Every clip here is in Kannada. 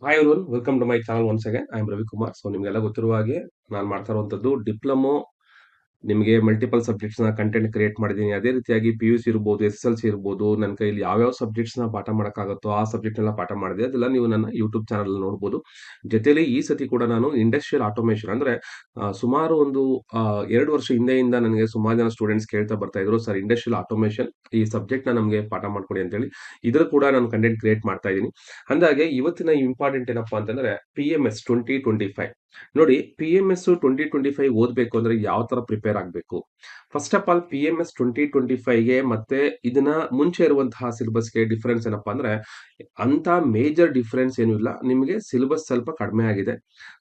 Hi everyone, welcome to my channel once again. I am Ravikumar. So ನಿಮಗೆಲ್ಲ ಗೊತ್ತಿರುವ ಹಾಗೆ ನಾನು ಮಾಡ್ತಾ ಇರುವಂತದ್ದು ಡಿಪ್ಲೊಮೊ. ನಿಮಗೆ ಮಲ್ಟಿಪಲ್ ಸಬ್ಜೆಕ್ಟ್ಸ್ ನ ಕಂಟೆಂಟ್ ಕ್ರಿಯೇಟ್ ಮಾಡಿದ್ದೀನಿ. ಅದೇ ರೀತಿಯಾಗಿ PUC ಇರ್ಬೋದು, SSLC ಇರ್ಬೋದು, ನನ್ನ ಕೈಲಿ ಯಾವ್ಯಾವ ಸಬ್ಜೆಕ್ಟ್ಸ್ ನ ಪಾಠ ಮಾಡಕ್ಕಾಗುತ್ತೋ ಆ ಸಬ್ಜೆಕ್ಟ್ ಎಲ್ಲ ಪಾಠ ಮಾಡಿದೆ. ಅದೆಲ್ಲ ನೀವು ನನ್ನ ಯೂಟ್ಯೂಬ್ ಚಾನಲ್ ನೋಡ್ಬೋದು. ಜೊತೆಲಿ ಈ ಸತಿ ಕೂಡ ನಾನು ಇಂಡಸ್ಟ್ರಿಯಲ್ ಆಟೋಮೇಷನ್ ಅಂದ್ರೆ ಸುಮಾರು ಒಂದು 2 ವರ್ಷ ಹಿಂದೆಯಿಂದ ನನಗೆ ಸುಮಾರು ಜನ ಸ್ಟೂಡೆಂಟ್ಸ್ ಕೇಳ್ತಾ ಬರ್ತಾ ಇದ್ರು, ಸರ್ ಇಂಡಸ್ಟ್ರಿಯಲ್ ಆಟೋಮೇಷನ್ ಈ ಸಬ್ಜೆಕ್ಟ್ ನ ನಮಗೆ ಪಾಠ ಮಾಡ್ಕೊಡಿ ಅಂತ ಹೇಳಿ. ಇದ್ರ ಕೂಡ ನಾನು ಕಂಟೆಂಟ್ ಕ್ರಿಯೇಟ್ ಮಾಡ್ತಾ ಇದ್ದೀನಿ. ಅಂದಾಗೆ ಇವತ್ತಿನ ಇಂಪಾರ್ಟೆಂಟ್ ಏನಪ್ಪಾ ಅಂತಂದ್ರೆ PMS 2025. ನೋಡಿ, PMS 2025 ಓದ್ಬೇಕು ಅಂದ್ರೆ ಯಾವ ತರ ಪ್ರಿಪೇರ್ ಆಗ್ಬೇಕು. ಫಸ್ಟ್ ಆಫ್ ಆಲ್ PMS 2025ಗೆ ಮತ್ತೆ ಇದನ್ನ ಮುಂಚೆ ಇರುವಂತಹ ಸಿಲೆಬಸ್ಗೆ ಡಿಫರೆನ್ಸ್ ಏನಪ್ಪಾ ಅಂದ್ರೆ ಅಂತ ಮೇಜರ್ ಡಿಫರೆನ್ಸ್ ಏನು ಇಲ್ಲ. ನಿಮಗೆ ಸಿಲೆಬಸ್ ಸ್ವಲ್ಪ ಕಡಿಮೆ ಆಗಿದೆ.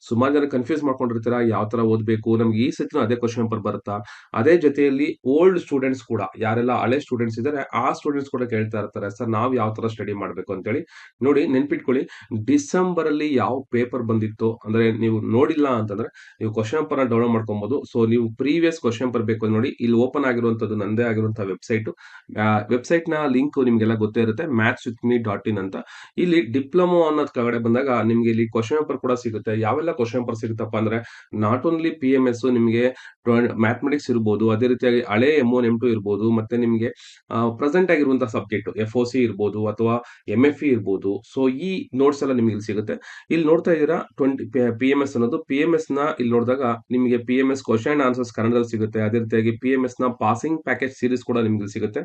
ಸುಮಾರು ಜನ ಕನ್ಫ್ಯೂಸ್ ಮಾಡ್ಕೊಂಡಿರ್ತೀರಾ ಯಾವ ತರ ಓದ್ಬೇಕು. ನಮ್ಗೆ ಈ ಸತಿನೂ ಅದೇ ಕ್ವಶನ್ ಪೇಪರ್ ಬರುತ್ತಾ. ಅದೇ ಜೊತೆಯಲ್ಲಿ ಓಲ್ಡ್ ಸ್ಟೂಡೆಂಟ್ಸ್ ಕೂಡ, ಯಾರೆಲ್ಲ ಹಳೆ ಸ್ಟೂಡೆಂಟ್ಸ್ ಇದ್ದಾರೆ ಆ ಸ್ಟೂಡೆಂಟ್ಸ್ ಕೂಡ ಕೇಳ್ತಾ ಇರ್ತಾರೆ, ಸರ್ ನಾವ್ ಯಾವ ತರ ಸ್ಟಡಿ ಮಾಡ್ಬೇಕು ಅಂತ ಹೇಳಿ. ನೋಡಿ, ನೆನ್ಪಿಟ್ಕೊಳ್ಳಿ, ಡಿಸೆಂಬರ್ ಅಲ್ಲಿ ಯಾವ ಪೇಪರ್ ಬಂದಿತ್ತು ಅಂದ್ರೆ ನೀವು ನೋಡಿಲ್ಲ ಅಂತಂದ್ರೆ ನೀವು ಕ್ವಶನ್ ಪೇಪರ್ ಡೌನ್ಲೋಡ್ ಮಾಡ್ಕೊಬಹುದು. ಸೊ ನೀವು ಪ್ರೀವಿಯಸ್ ಕ್ವಶನ್ ಪೇಪರ್ ಬೇಕು ನೋಡಿ, ಇಲ್ಲಿ ಓಪನ್ ಆಗಿರುವಂತದ್ದು ನಂದೇ ಆಗಿರುವಂತಹ ವೆಬ್ಸೈಟ್. ವೆಬ್ಸೈಟ್ ನ ಲಿಂಕ್ ನಿಮ್ಗೆಲ್ಲ ಗೊತ್ತೇ ಇರುತ್ತೆ, mathswithme.in ಅಂತ. ಇಲ್ಲಿ ಡಿಪ್ಲೊಮೊ ಅನ್ನೋದ್ ಕೆಳಗಡೆ ಬಂದಾಗ ನಿಮ್ಗೆ ಇಲ್ಲಿ ಕ್ವಶನ್ ಪೇಪರ್ ಕೂಡ ಸಿಗುತ್ತೆ. ಯಾವೆಲ್ಲ ಕ್ವಶನ್ ಪೇಪರ್ ಸಿಗುತ್ತಪ್ಪ ಅಂದ್ರೆ ನಾಟ್ ಓನ್ಲಿ PMS, ನಿಮಗೆ ಮ್ಯಾಥಮೆಟಿಕ್ಸ್ ಇರ್ಬೋದು, ಅದೇ ರೀತಿಯಾಗಿ ಹಳೆ M1 M2 ಇರ್ಬೋದು, ಮತ್ತೆ ನಿಮಗೆ ಪ್ರೆಸೆಂಟ್ ಆಗಿರುವಂತಹ ಸಬ್ಜೆಕ್ಟ್ FOC ಇರ್ಬೋದು ಅಥವಾ MFE ಇರ್ಬೋದು. ಸೊ ಈ ನೋಟ್ಸ್ ಎಲ್ಲ ನಿಮ್ಗೆ ಇಲ್ಲಿ ಸಿಗುತ್ತೆ. ಇಲ್ಲಿ ನೋಡ್ತಾ ಇದ್ದೀರಾ 20 PMS ಅನ್ನೋದು. PMS ನ ಇಲ್ಲಿ ನೋಡಿದಾಗ ನಿಮಗೆ PMS ಕ್ವಶನ್ ಅಂಡ್ ಆನ್ಸರ್ಸ್ ಕನ್ನಡದಲ್ಲಿ ಸಿಗುತ್ತೆ. ಅದೇ ರೀತಿಯಾಗಿ PMS ನ ಪಾಸಿಂಗ್ ಪ್ಯಾಕೇಜ್ ಸೀರೀಸ್ ಕೂಡ ನಿಮ್ಗೆ ಇಲ್ಲಿ ಸಿಗುತ್ತೆ.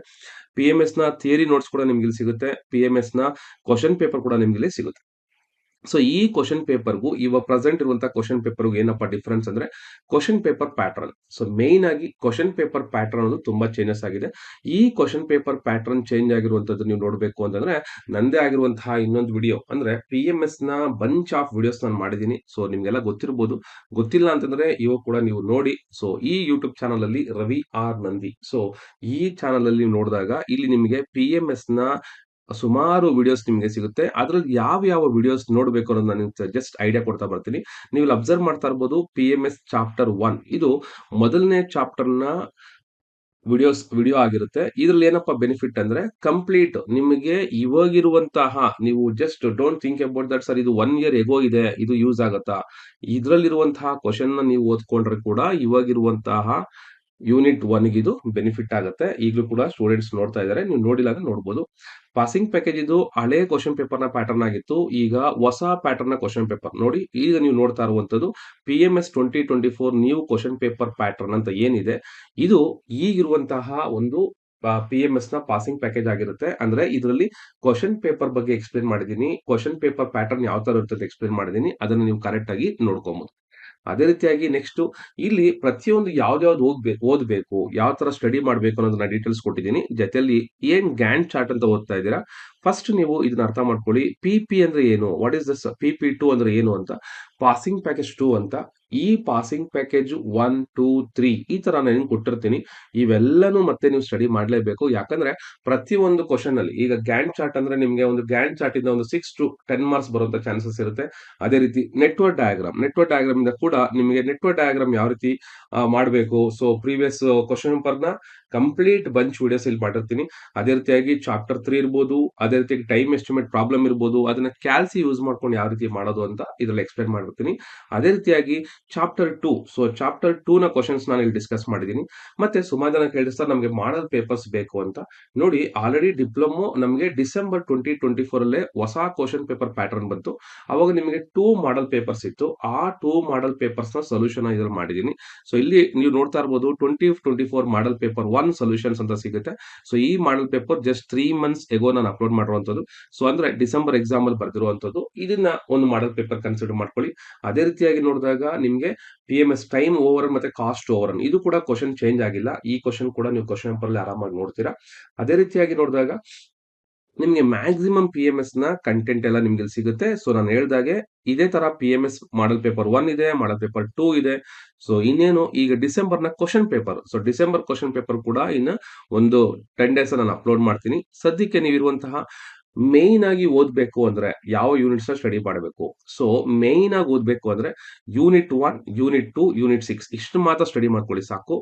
PMS ನ ಥಿಯರಿ ನೋಟ್ಸ್ ಕೂಡ ನಿಮ್ಗೆ ಇಲ್ಲಿ ಸಿಗುತ್ತೆ. PMS ನ ಕ್ವಶನ್ ಪೇಪರ್ ಕೂಡ ನಿಮ್ಗೆ ಇಲ್ಲಿ ಸಿಗುತ್ತೆ. ಸೊ ಈ ಕ್ವಶನ್ ಪೇಪರ್‌ಗೂ ಇವಾಗ ಪ್ರೆಸೆಂಟ್ ಇರುವಂತಹ ಕ್ವಶನ್ ಪೇಪರ್‌ಗೂ ಏನಪ್ಪಾ ಡಿಫರೆನ್ಸ್ ಅಂದ್ರೆ question paper pattern. So main ಆಗಿ ಕ್ವಶನ್ ಪೇಪರ್ ಪ್ಯಾಟರ್ನ್ ಅನ್ನೋದು ತುಂಬಾ ಚೇಂಜಸ್ ಆಗಿದೆ. ಈ ಕ್ವಶನ್ ಪೇಪರ್ ಪ್ಯಾಟರ್ನ್ ಚೇಂಜ್ ಆಗಿರುವಂತದ್ದು ನೀವು ನೋಡ್ಬೇಕು ಅಂತಂದ್ರೆ ನಂದೇ ಆಗಿರುವಂತಹ ಇನ್ನೊಂದು ವಿಡಿಯೋ ಅಂದ್ರೆ PMSನ ಬಂಚ್ ಆಫ್ ವಿಡಿಯೋಸ್ ನಾನು ಮಾಡಿದ್ದೀನಿ. ಸೊ ನಿಮ್ಗೆಲ್ಲ ಗೊತ್ತಿರ್ಬೋದು. ಗೊತ್ತಿಲ್ಲ ಅಂತಂದ್ರೆ ಇವಾಗ ಕೂಡ ನೀವು ನೋಡಿ. ಸೊ ಈ ಯೂಟ್ಯೂಬ್ ಚಾನಲ್ ಅಲ್ಲಿ ರವಿ ಆರ್ ನಂದಿ. ಸೊ ಈ ಚಾನಲ್ ಅಲ್ಲಿ ನೀವು ನೋಡಿದಾಗ ಇಲ್ಲಿ ನಿಮಗೆ PMSನ ಸುಮಾರು ವಿಡಿಯೋಸ್ ನಿಮ್ಗೆ ಸಿಗುತ್ತೆ. ಅದ್ರಲ್ಲಿ ಯಾವ ವಿಡಿಯೋಸ್ ನೋಡ್ಬೇಕು ಅನ್ನೋದು ನಾನು ಜಸ್ಟ್ ಐಡಿಯಾ ಕೊಡ್ತಾ ಬರ್ತೀನಿ. ನೀವು ಇಲ್ಲಿ ಅಬ್ಸರ್ವ್ ಮಾಡ್ತಾ ಇರ್ಬೋದು, PMS ಚಾಪ್ಟರ್ 1 ಇದು ಮೊದಲನೇ ಚಾಪ್ಟರ್‌ನ ವಿಡಿಯೋ ಆಗಿರುತ್ತೆ. ಇದ್ರಲ್ಲಿ ಏನಪ್ಪಾ ಬೆನಿಫಿಟ್ ಅಂದ್ರೆ ಕಂಪ್ಲೀಟ್ ನಿಮಗೆ ಇವಾಗಿರುವಂತಹ, ನೀವು just don't think about that, sir ಇದು 1 ಇಯರ್ ಎಗೋ ಇದೆ, ಇದು ಯೂಸ್ ಆಗತ್ತಾ. ಇದ್ರಲ್ಲಿರುವಂತಹ ಕ್ವೆಶ್ಚನ್‌ನ ನೀವು ಓದ್ಕೊಂಡ್ರೆ ಕೂಡ ಇವಾಗಿರುವಂತಹ ಯೂನಿಟ್ 1 ಗಿದು ಬೆನಿಫಿಟ್ ಆಗುತ್ತೆ. ಈಗಲೂ ಕೂಡ ಸ್ಟೂಡೆಂಟ್ಸ್ ನೋಡ್ತಾ ಇದ್ದಾರೆ. ನೀವು ನೋಡಿಲ್ಲ ಅಂದ್ರೆ ನೋಡ್ಬೋದು. ಪಾಸಿಂಗ್ ಪ್ಯಾಕೇಜ್ ಇದು ಹಳೆ ಕ್ವೆಶ್ಚನ್ ಪೇಪರ್‌ನ ಪ್ಯಾಟರ್ನ್ ಆಗಿತ್ತು. ಈಗ ಹೊಸ ಪ್ಯಾಟರ್ನ್‌ನ ಕ್ವೆಶ್ಚನ್ ಪೇಪರ್ ನೋಡಿ. ಈಗ ನೀವು ನೋಡ್ತಾ ಇರುವಂತದ್ದು PMS 2024 new question paper pattern ಅಂತ ಏನಿದೆ. ಇದು ಈಗಿರುವಂತಹ ಒಂದು PMSನ ಪಾಸಿಂಗ್ ಪ್ಯಾಕೇಜ್ ಆಗಿರುತ್ತೆ. ಅಂದ್ರೆ ಇದರಲ್ಲಿ ಕ್ವೆಶ್ಚನ್ ಪೇಪರ್ ಬಗ್ಗೆ ಎಕ್ಸ್‌ಪ್ಲೇನ್ ಮಾಡಿದ್ದೀನಿ. ಕ್ವೆಶ್ಚನ್ ಪೇಪರ್ ಪ್ಯಾಟರ್ನ್ ಯಾವ ತರ ಇರುತ್ತೆ ಅಂತ ಎಕ್ಸ್‌ಪ್ಲೇನ್ ಮಾಡಿದ್ದೀನಿ. ಅದನ್ನ ನೀವು ಕರೆಕ್ಟ್ ಆಗಿ ನೋಡ್ಕೊಬಹುದು. ಅದೇ ರೀತಿಯಾಗಿ ನೆಕ್ಸ್ಟ್ ಇಲ್ಲಿ ಪ್ರತಿಯೊಂದು ಯಾವ್ದ್ಯಾವ್ದು ಓದ್ಬೇಕು, ಯಾವ ತರ ಸ್ಟಡಿ ಮಾಡ್ಬೇಕು ಅನ್ನೋದನ್ನ ಡೀಟೇಲ್ಸ್ ಕೊಟ್ಟಿದ್ದೀನಿ. ಜೊತೆಯಲ್ಲಿ ಏನ್ ಗ್ಯಾಂಟ್ ಚಾರ್ಟ್ ಅಂತ ಓದ್ತಾ ಇದ್ದೀರಾ, ಫಸ್ಟ್ ನೀವು ಇದನ್ನ ಅರ್ಥ ಮಾಡ್ಕೊಳ್ಳಿ. PP ಅಂದ್ರೆ ಏನು, ವಾಟ್ ಇಸ್ ದಿಸ್ PP2 ಅಂದ್ರೆ ಏನು ಅಂತ. ಪಾಸಿಂಗ್ ಪ್ಯಾಕೇಜ್ 2 ಅಂತ. ಈ ಪಾಸಿಂಗ್ ಪ್ಯಾಕೇಜ್ 1, 2, 3 ಈ ತರ ನಾನು ಕೊಟ್ಟಿರ್ತೀನಿ. ಇವೆಲ್ಲನೂ ಮತ್ತೆ ನೀವು ಸ್ಟಡಿ ಮಾಡ್ಲೇಬೇಕು. ಯಾಕಂದ್ರೆ ಪ್ರತಿಯೊಂದು ಕ್ವಶನ್ ಅಲ್ಲಿ ಈಗ ಗ್ಯಾಂಟ್ ಚಾರ್ಟ್ ಅಂದ್ರೆ ನಿಮ್ಗೆ ಒಂದು ಗ್ಯಾಂಟ್ ಚಾರ್ಟ್ ಇಂದ ಒಂದು 6 to 10 ಮಾರ್ಕ್ಸ್ ಬರುವಂತ ಚಾನ್ಸಸ್ ಇರುತ್ತೆ. ಅದೇ ರೀತಿ ನೆಟ್ವರ್ಕ್ ಡಯಾಗ್ರಾಮ್ ಇಂದ ಕೂಡ ನಿಮಗೆ ನೆಟ್ವರ್ಕ್ ಡಯಾಗ್ರಾಮ್ ಯಾವ ರೀತಿ ಮಾಡಬೇಕು. ಸೊ ಪ್ರೀವಿಯಸ್ ಕ್ವಶನ್ ಪೇಪರ್‌ನ ಕಂಪ್ಲೀಟ್ ಬಂಚ್ ವಿಡಿಯೋಸ್ ಇಲ್ಲಿ ಮಾಡಿರ್ತೀನಿ. ಅದೇ ರೀತಿಯಾಗಿ ಚಾಪ್ಟರ್ 3 ಇರ್ಬೋದು, ಅದೇ ರೀತಿಯಾಗಿ ಟೈಮ್ ಎಸ್ಟಿಮೇಟ್ ಪ್ರಾಬ್ಲಮ್ ಇರ್ಬೋದು, ಅದನ್ನ ಕ್ಯಾಲ್ಸಿ ಯೂಸ್ ಮಾಡ್ಕೊಂಡು ಯಾವ ರೀತಿ ಮಾಡೋದು ಅಂತ ಇದ್ರಲ್ಲಿ ಎಕ್ಸ್‌ಪ್ಲೇನ್ ಮಾಡಿರ್ತೀನಿ. ಅದೇ ರೀತಿಯಾಗಿ ಚಾಪ್ಟರ್ 2, ಸೊ ಚಾಪ್ಟರ್ 2 ನ ಕ್ವೆಶ್ಚನ್ಸ್ ನಾನು ಇಲ್ಲಿ ಡಿಸ್ಕಸ್ ಮಾಡಿದ್ದೀನಿ. ಮತ್ತೆ ಸುಮಾರು ಜನ ಕೇಳಿದ್ರು, ಸರ್ ನಮಗೆ ಮಾಡೆಲ್ ಪೇಪರ್ಸ್ ಬೇಕು ಅಂತ. ನೋಡಿ, ಆಲ್ರೆಡಿ ಡಿಪ್ಲೊಮೊ ನಮಗೆ ಡಿಸೆಂಬರ್ 2024 ಅಲ್ಲೇ ಹೊಸ ಕ್ವೆಶ್ಚನ್ ಪೇಪರ್ ಪ್ಯಾಟರ್ನ್ ಬಂತು. ಅವಾಗ ನಿಮಗೆ 2 ಮಾಡೆಲ್ ಪೇಪರ್ಸ್ ಇತ್ತು. ಆ 2 ಮಾಡೆಲ್ ಪೇಪರ್ಸ್ ನ ಸೊಲ್ಯೂಷನ್ ಇದ್ರಲ್ಲಿ ಮಾಡಿದ್ದೀನಿ. ಸೊ ಇಲ್ಲಿ ನೀವು ನೋಡ್ತಾ ಇರ್ಬೋದು 2024 ಮಾಡೆಲ್ ಪೇಪರ್ 1 ಸೊಲ್ಯೂಷನ್ಸ್ ಅಂತ ಸಿಗುತ್ತೆ. ಸೊ ಈ model paper just 3 months ago ನಾನು ಅಪ್ಲೋಡ್ ಮಾಡಿರುವಂತದ್ದು. ಸೊ ಅಂದ್ರೆ ಡಿಸೆಂಬರ್ ಎಕ್ಸಾಮ್ ಅಲ್ಲಿ ಬರ್ದಿರುವಂತದ್ದು. ಇದನ್ನ ಒಂದು ಮಾಡೆಲ್ ಪೇಪರ್ ಕನ್ಸಿಡರ್ ಮಾಡ್ಕೊಳ್ಳಿ. ಅದೇ ರೀತಿಯಾಗಿ ನೋಡಿದಾಗ ನಿಮ್ಗೆ PMS ಟೈಮ್ ಓವರ್ ಮತ್ತೆ ಕಾಸ್ಟ್ ಓವರ್ ಇದು ಕೂಡ ಕ್ವಶನ್ ಚೇಂಜ್ ಆಗಿಲ್ಲ. ಈ ಕ್ವಶನ್ ಕೂಡ ನೀವು ಕ್ವಶನ್ ಪೇಪರ್ ಅಲ್ಲಿ ಆರಾಮಾಗಿ ನೋಡ್ತೀರಾ. ಅದೇ ರೀತಿಯಾಗಿ ನೋಡಿದಾಗ ನಿಮ್ಗೆ ಮ್ಯಾಕ್ಸಿಮಮ್ PMSನ ಕಂಟೆಂಟ್ ಎಲ್ಲ ನಿಮ್ಗೆ ಇಲ್ಲಿ ಸಿಗುತ್ತೆ. ಸೊ ನಾನು ಹೇಳ್ದಾಗೆ ಇದೇ ತರ PMS ಮಾಡೆಲ್ ಪೇಪರ್ 1 ಇದೆ, ಮಾಡೆಲ್ ಪೇಪರ್ 2 ಇದೆ. ಸೊ ಇನ್ನೇನು ಈಗ ಡಿಸೆಂಬರ್‌ನ question paper. So December question paper ಕೂಡ ಇನ್ನು ಒಂದು 10 ಡೇಸ್ ನಾನು ಅಪ್ಲೋಡ್ ಮಾಡ್ತೀನಿ. ಸದ್ಯಕ್ಕೆ ನೀವಿರುವಂತಹ ಮೇನ್ ಆಗಿ ಓದ್ಬೇಕು ಅಂದ್ರೆ ಯಾವ ಯೂನಿಟ್ಸ್‌ನ ಸ್ಟಡಿ ಮಾಡಬೇಕು. ಸೊ ಮೇನ್ ಆಗಿ ಓದ್ಬೇಕು ಅಂದ್ರೆ ಯೂನಿಟ್ 1, ಯೂನಿಟ್ 2, ಯೂನಿಟ್ 6 ಇಷ್ಟು ಮಾತ್ರ ಸ್ಟಡಿ ಮಾಡ್ಕೊಳ್ಳಿ ಸಾಕು.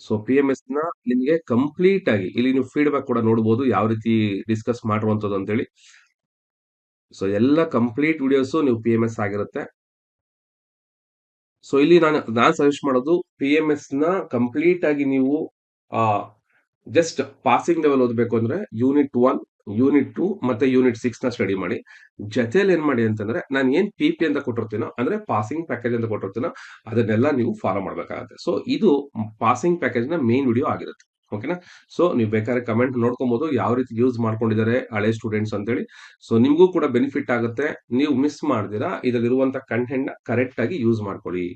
ಸೊ PMSನ ನಿಮ್ಗೆ ಕಂಪ್ಲೀಟ್ ಆಗಿ ಇಲ್ಲಿ ನೀವು ಫೀಡ್‌ಬ್ಯಾಕ್ ಕೂಡ ನೋಡ್ಬೋದು ಯಾವ ರೀತಿ ಡಿಸ್ಕಸ್ ಮಾಡಿರುವಂತದ್ದು ಅಂತೇಳಿ. ಸೊ ಎಲ್ಲ ಕಂಪ್ಲೀಟ್ ವಿಡಿಯೋಸ್ ನೀವು PMS ಆಗಿರುತ್ತೆ. ಸೊ ಇಲ್ಲಿ ನಾನು ಸಜೆಸ್ಟ್ ಮಾಡೋದು PMS ನ ಕಂಪ್ಲೀಟ್ ಆಗಿ ನೀವು ಆ ಜಸ್ಟ್ ಪಾಸಿಂಗ್ ಲೆವೆಲ್ ಓದಬೇಕು ಅಂದ್ರೆ ಯೂನಿಟ್ 1, ಯೂನಿಟ್ 2 ಮತ್ತೆ ಯೂನಿಟ್ 6 ನ ಸ್ಟಡಿ ಮಾಡಿ. ಜೊತೆಯಲ್ಲಿ ಏನ್ ಮಾಡಿ ಅಂತಂದ್ರೆ ನಾನು ಏನ್ PP ಅಂತ ಕೊಟ್ಟಿರ್ತೀನೋ ಅಂದ್ರೆ ಪಾಸಿಂಗ್ ಪ್ಯಾಕೇಜ್ ಅಂತ ಕೊಟ್ಟಿರ್ತೀನೋ ಅದನ್ನೆಲ್ಲ ನೀವು ಫಾಲೋ ಮಾಡ್ಬೇಕಾಗತ್ತೆ. ಸೊ ಇದು ಪಾಸಿಂಗ್ ಪ್ಯಾಕೇಜ್ ನ ಮೇನ್ ವಿಡಿಯೋ ಆಗಿರುತ್ತೆ. ಓಕೆನಾ? ಸೊ ನೀವು ಬೇಕಾದ್ರೆ ಕಮೆಂಟ್ ನೋಡ್ಕೊಬಹುದು ಯಾವ ರೀತಿ ಯೂಸ್ ಮಾಡ್ಕೊಂಡಿದ್ದಾರೆ ಹಳೆ ಸ್ಟೂಡೆಂಟ್ಸ್ ಅಂತೇಳಿ. ಸೊ ನಿಮ್ಗೂ ಕೂಡ ಬೆನಿಫಿಟ್ ಆಗುತ್ತೆ. ನೀವು ಮಿಸ್ ಮಾಡ್ದಿರಾ ಇದರಲ್ಲಿರುವಂತ ಕಂಟೆಂಟ್ ನ ಕರೆಕ್ಟ್ ಆಗಿ ಯೂಸ್ ಮಾಡ್ಕೊಳ್ಳಿ.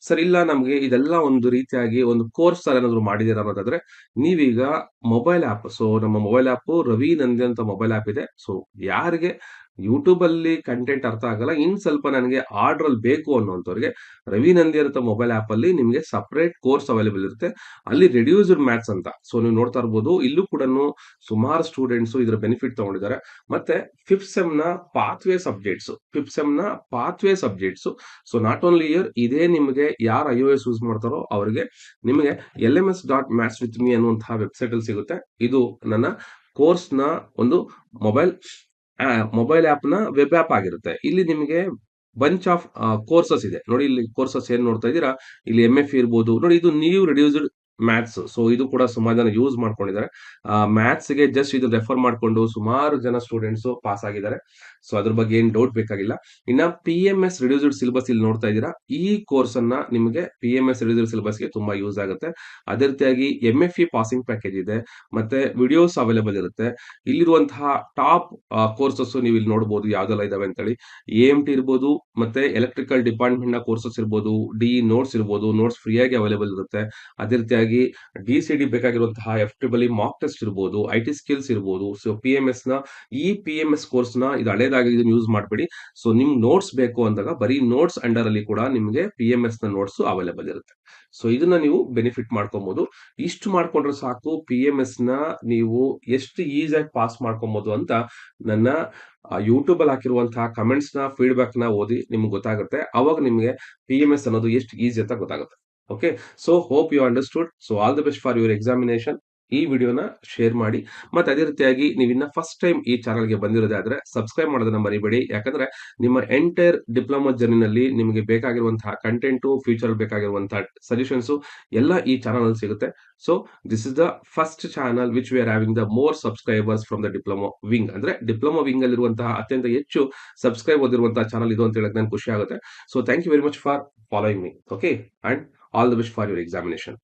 ಸರ್ ಇಲ್ಲ ನಮ್ಗೆ ಇದೆಲ್ಲ ಒಂದು ರೀತಿಯಾಗಿ ಒಂದು ಕೋರ್ಸ್ ತರ ಏನಾದ್ರು ಮಾಡಿದೀರಾ ಅನ್ನೋದಾದ್ರೆ ನೀವೀಗ ಮೊಬೈಲ್ ಆಪ್, ಸೊ ನಮ್ಮ ಮೊಬೈಲ್ ಆಪ್ ರವಿ ನಂದಿ ಅಂತ ಮೊಬೈಲ್ ಆಪ್ ಇದೆ. ಸೊ ಯಾರಿಗೆ ಯೂಟ್ಯೂಬ್ ಅಲ್ಲಿ ಕಂಟೆಂಟ್ ಅರ್ಥ ಆಗಲ್ಲ, ಇನ್ ಸ್ವಲ್ಪ ನನಗೆ ಆರ್ಡರ್ ಅಲ್ಲಿ ಬೇಕು ಅನ್ನೋಂಥವ್ರಿಗೆ ರವಿ ನಂದಿ ಅಂತ ಮೊಬೈಲ್ ಆಪ್ ಅಲ್ಲಿ ನಿಮಗೆ ಸಪರೇಟ್ ಕೋರ್ಸ್ ಅವೈಲೇಬಲ್ ಇರುತ್ತೆ. ಅಲ್ಲಿ ರೆಡ್ಯೂಸ್ಡ್ ಮ್ಯಾಥ್ಸ್ ಅಂತ, ಸೊ ನೀವು ನೋಡ್ತಾ ಇರ್ಬೋದು ಇಲ್ಲೂ ಕೂಡ ಸುಮಾರು ಸ್ಟೂಡೆಂಟ್ಸ್ ಇದರ ಬೆನಿಫಿಟ್ ತಗೊಂಡಿದ್ದಾರೆ. ಮತ್ತೆ ಫಿಫ್ತ್ ಸೆಮ್ ನ pathway subjects, so not only year ಇದೇ ನಿಮಗೆ ಯಾರು iOS ಯೂಸ್ ಮಾಡ್ತಾರೋ ಅವರಿಗೆ ನಿಮಗೆ lms.mathswithme ಅನ್ನುವಂತಹ ವೆಬ್ಸೈಟ್ ಅಲ್ಲಿ ಸಿಗುತ್ತೆ. ಇದು ನನ್ನ ಕೋರ್ಸ್ ನ ಒಂದು ಮೊಬೈಲ್ ಮೊಬೈಲ್ ಆಪ್ ನ ವೆಬ್ ಆಪ್ ಆಗಿರುತ್ತೆ. ಇಲ್ಲಿ ನಿಮಗೆ ಬಂಚ್ ಆಫ್ ಕೋರ್ಸಸ್ ಇದೆ ನೋಡಿ. ಇಲ್ಲಿ ಕೋರ್ಸಸ್ ಏನ್ ನೋಡ್ತಾ ಇದ್ದೀರಾ, ಇಲ್ಲಿ MF ಇರ್ಬೋದು ನೋಡಿ, ಇದು ನ್ಯೂ ರಿಡ್ಯೂಸ್ಡ್ ಮ್ಯಾಥ್ಸ್. ಸೊ ಇದು ಕೂಡ ಸುಮಾರು ಜನ ಯೂಸ್ ಮಾಡ್ಕೊಂಡಿದ್ದಾರೆ. ಮ್ಯಾಥ್ಸ್ ಗೆ ಜಸ್ಟ್ ಇದು ರೆಫರ್ ಮಾಡ್ಕೊಂಡು ಸುಮಾರು ಜನ ಸ್ಟೂಡೆಂಟ್ಸ್ ಪಾಸ್ ಆಗಿದ್ದಾರೆ. ಸೊ ಅದ್ರ ಬಗ್ಗೆ ಏನ್ ಡೌಟ್ ಬೇಕಾಗಿಲ್ಲ. ಇನ್ನ PMS ರಿಡ್ಯೂಸ್ಡ್ ಸಿಲೆಬಸ್ ಇಲ್ಲಿ ನೋಡ್ತಾ ಇದ್ದೀರಾ, ಈ ಕೋರ್ಸ್ ಅನ್ನ ನಿಮಗೆ PMS ರಿಡ್ಯೂಸ್ಡ್ ಸಿಲೆಬಸ್ ಗೆ ತುಂಬಾ ಯೂಸ್ ಆಗುತ್ತೆ. ಅದೇ ರೀತಿಯಾಗಿ MFE ಪಾಸಿಂಗ್ ಪ್ಯಾಕೇಜ್ ಇದೆ, ಮತ್ತೆ ವಿಡಿಯೋಸ್ ಅವೈಲೇಬಲ್ ಇರುತ್ತೆ. ಇಲ್ಲಿರುವಂತಹ ಟಾಪ್ ಕೋರ್ಸಸ್ ನೀವು ಇಲ್ಲಿ ನೋಡಬಹುದು ಯಾವ್ದೆಲ್ಲ ಇದಾವೆ ಅಂತೇಳಿ. AMT ಇರ್ಬೋದು, ಮತ್ತೆ ಎಲೆಕ್ಟ್ರಿಕಲ್ ಡಿಪಾರ್ಟ್ಮೆಂಟ್ ನ ಕೋರ್ಸಸ್ ಇರ್ಬೋದು, DE ನೋಟ್ಸ್ ಇರ್ಬೋದು, ನೋಟ್ಸ್ ಫ್ರೀ ಆಗಿ ಅವೈಲೇಬಲ್ ಇರುತ್ತೆ. ಅದೇ ರೀತಿಯಾಗಿ DCD ಬೇಕಾಗಿರುವಂತಹ FEEE ಮಾಕ್ ಟೆಸ್ಟ್ ಇರ್ಬೋದು, IT ಸ್ಕಿಲ್ಸ್ ಇರ್ಬೋದು. ಸೊ PMS ನ ಈ PMS ಕೋರ್ಸ್ ನ ಇದು ಹಳೇದಾಗಿ ಇದನ್ನ ಯೂಸ್ ಮಾಡಬೇಡಿ. ಸೊ ನಿಮ್ ನೋಟ್ಸ್ ಬೇಕು ಅಂದಾಗ ಬರೀ ನೋಟ್ಸ್ ಅಂಡರ್ ಅಲ್ಲಿ ಕೂಡ ನಿಮಗೆ PMS ನ ನೋಟ್ಸ್ ಅವೈಲೇಬಲ್ ಇರುತ್ತೆ. ಸೊ ಇದನ್ನ ನೀವು ಬೆನಿಫಿಟ್ ಮಾಡ್ಕೊಬಹುದು. ಇಷ್ಟು ಮಾಡ್ಕೊಂಡ್ರೆ ಸಾಕು, PMS ನ ನೀವು ಎಷ್ಟು ಈಸಿಯಾಗಿ ಪಾಸ್ ಮಾಡ್ಕೊಬಹುದು ಅಂತ ನನ್ನ ಯೂಟ್ಯೂಬ್ ಅಲ್ಲಿ ಹಾಕಿರುವಂತಹ ಕಮೆಂಟ್ಸ್ ನ ಫೀಡ್ಬ್ಯಾಕ್ ನ ಓದಿ ನಿಮ್ಗೆ ಗೊತ್ತಾಗುತ್ತೆ. ಅವಾಗ ನಿಮಗೆ PMS ಅನ್ನೋದು ಎಷ್ಟು ಈಸಿ ಅಂತ ಗೊತ್ತಾಗುತ್ತೆ. Okay, so hope you understood. So all the best for your examination. ಈ ವಿಡಿಯೋನ ಶೇರ್ ಮಾಡಿ. ಮತ್ತೆ ಅದೇ ರೀತಿಯಾಗಿ ನೀವಿನ್ನ ಫಸ್ಟ್ ಟೈಮ್ ಈ ಚಾನಲ್ಗೆ ಬಂದಿರೋದಾದ್ರೆ ಸಬ್ಸ್ಕ್ರೈಬ್ ಮಾಡೋದನ್ನ ಮರಿಬೇಡಿ. ಯಾಕಂದ್ರೆ ನಿಮ್ಮ ಎಂಟೈರ್ ಡಿಪ್ಲೊಮಾ ಜರ್ನಿನಲ್ಲಿ ನಿಮಗೆ ಬೇಕಾಗಿರುವಂತಹ ಕಂಟೆಂಟು, ಫ್ಯೂಚರ್ ಬೇಕಾಗಿರುವಂತಹ ಸಜೆಷನ್ಸ್ ಎಲ್ಲ ಈ ಚಾನಲ್ ಅಲ್ಲಿ ಸಿಗುತ್ತೆ. So this is the first channel which we are having the more subscribers from the diploma wing. ಅಂದ್ರೆ ಡಿಪ್ಲೊಮಾ ವಿಂಗ್ ಅಲ್ಲಿರುವಂತಹ ಅತ್ಯಂತ ಹೆಚ್ಚು ಸಬ್ಸ್ಕ್ರೈಬ್ ಹೊಂದಿರುವಂತಹ ಚಾನಲ್ ಇದು ಅಂತ ಹೇಳಕ್ ನಂಗೆ ಖುಷಿ ಆಗುತ್ತೆ. So thank you very much for following me. Okay, and all the best for your examination.